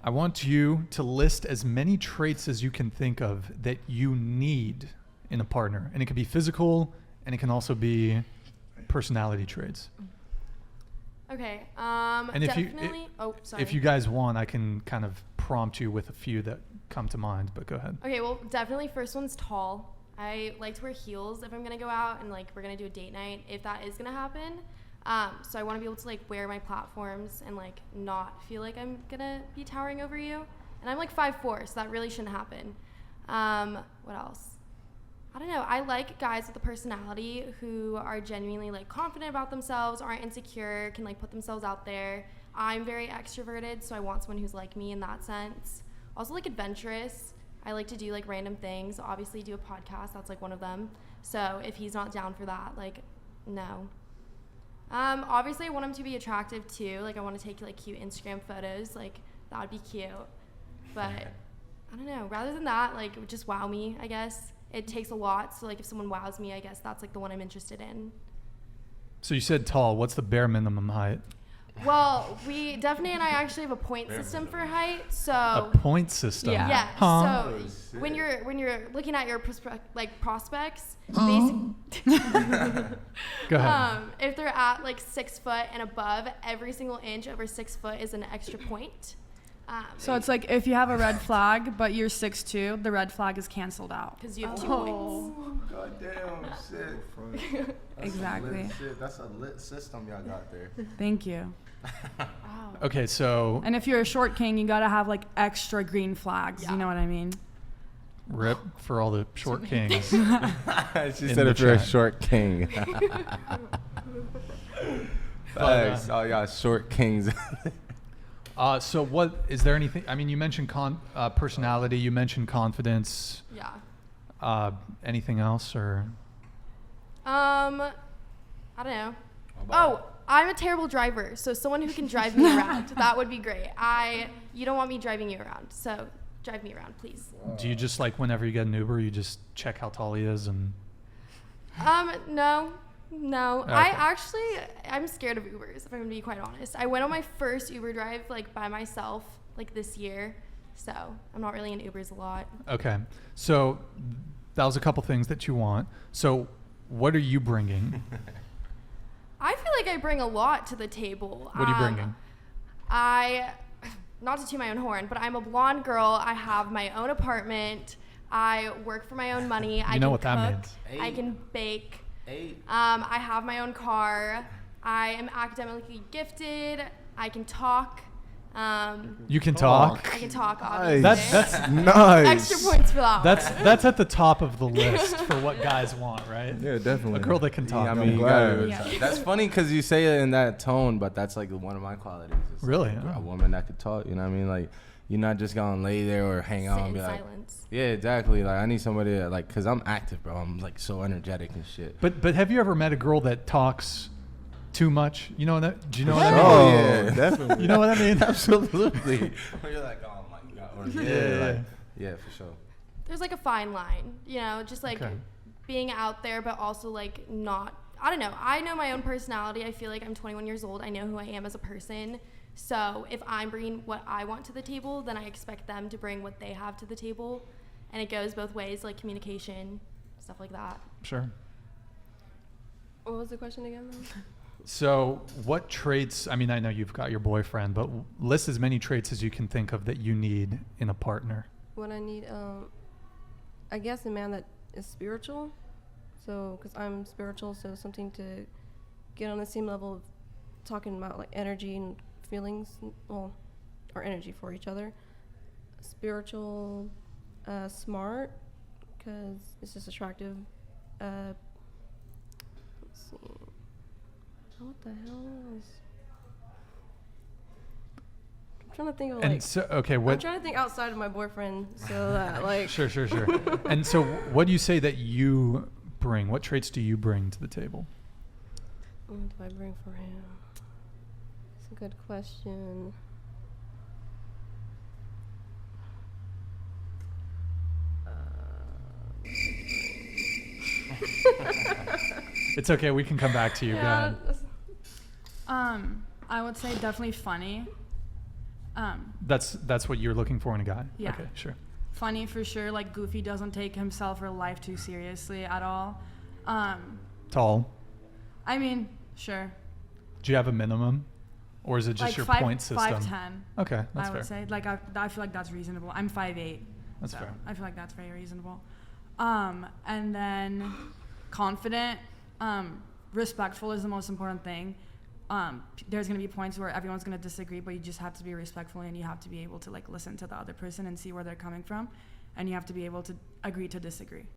I want you to list as many traits as you can think of that you need in a partner. And it can be physical, and it can also be personality traits. Okay. And definitely. If you guys want, I can kind of prompt you with a few that come to mind, but go ahead. Okay, well, definitely first one's tall. I like to wear heels if I'm going to go out and, like, we're going to do a date night, if that is going to happen. So I want to be able to, like, wear my platforms and, like, not feel like I'm going to be towering over you. And I'm, like, 5'4", so that really shouldn't happen. What else? I don't know. I like guys with a personality who are genuinely, like, confident about themselves, aren't insecure, can, like, put themselves out there. I'm very extroverted, so I want someone who's like me in that sense. Also, like, adventurous. I like to do, like, random things. Obviously, do a podcast. That's, like, one of them. So if he's not down for that, like, no. Obviously, I want him to be attractive, too. Like, I want to take, like, cute Instagram photos. Like, that would be cute. But, I don't know. Rather than that, like, it would just wow me, I guess. It takes a lot. So, like, if someone wows me, I guess that's, like, the one I'm interested in. So you said tall. What's the bare minimum height? Well, Daphne and I actually have a point system for height, so A point system? yeah. Huh? So when you're looking at your prospects, Go ahead. if they're at like 6 foot and above, every single inch over 6 foot is an extra point. So it's like if you have a red flag, but you're 6'2", the red flag is canceled out. Because you have 2 points. God damn shit. Exactly. That's a lit system y'all got there. Thank you. Wow. Okay, so And if you're a short king, you gotta have like extra green flags. Yeah. You know what I mean? rip for all the short kings. She said if you're a short king. Thanks. Oh, y'all short kings. So what is there anything? I mean, you mentioned personality. You mentioned confidence. Yeah. Anything else or? I don't know. Oh, I'm a terrible driver, so someone who can drive me around. That would be great. You don't want me driving you around, so drive me around, please. Do you just like whenever you get an Uber, you just check how tall he is and? No. Okay. I'm scared of Ubers, if I'm gonna be quite honest. I went on my first Uber drive like by myself like this year, so I'm not really in Ubers a lot. Okay, so that was a couple things that you want. So what are you bringing? I feel like I bring a lot to the table. What are you bringing? Not to toot my own horn, but I'm a blonde girl. I have my own apartment. I work for my own money. I You know can what that cook. means. I can bake. I have my own car. I am academically gifted. I can talk. You can talk. I can talk, obviously. That's nice. Extra points for that. That's at the top of the list for what guys want, right? Yeah, definitely. A girl that can talk. Yeah, I mean, I'm you glad. gotta, that's funny because you say it in that tone, but that's like one of my qualities. It's Really? like Oh. a woman that could talk. You know what I mean? Like, you're not just gonna lay there or hang out Sit and in be like, silence. yeah, exactly. Like, I need somebody that, like, cause I'm active, bro. I'm like so energetic and shit. But have you ever met a girl that talks too much? You know that? Do you know what I mean? Oh yeah, definitely. You know what I mean? Absolutely. Where you're like, oh my god. Or, Yeah. Yeah, for sure. There's like a fine line, just like Okay. being out there, but also like not. I don't know. I know my own personality. I feel like I'm 21 years old. I know who I am as a person. So if I'm bringing what I want to the table, then I expect them to bring what they have to the table. And it goes both ways, like communication, stuff like that. Sure. What was the question again? So what traits, I mean, I know you've got your boyfriend, but list as many traits as you can think of that you need in a partner. What I need, I guess a man that is spiritual. So, because I'm spiritual, so something to get on the same level of talking about like energy and feelings, well, or energy for each other. Spiritual, smart, because it's just attractive. Let's see. What the hell is? I'm trying to think of like. And so, okay, I'm what? trying to think outside of my boyfriend, so that like. Sure. And so what do you say that you bring? What traits do you bring to the table? What do I bring for him? It's a good question. It's okay. We can come back to you. Go ahead. I would say definitely funny. That's what you're looking for in a guy. Yeah. Okay, sure. Funny for sure. Like goofy, doesn't take himself or life too seriously at all. Tall. I mean, sure. Do you have a minimum, or is it just Like your 5'10". point system? Okay, that's I would fair. say. Like I feel like that's reasonable. I'm 5'8". That's so fair. I feel like that's very reasonable. And then confident, respectful is the most important thing. There's gonna be points where everyone's gonna disagree, but you just have to be respectful and you have to be able to like listen to the other person and see where they're coming from, and you have to be able to agree to disagree.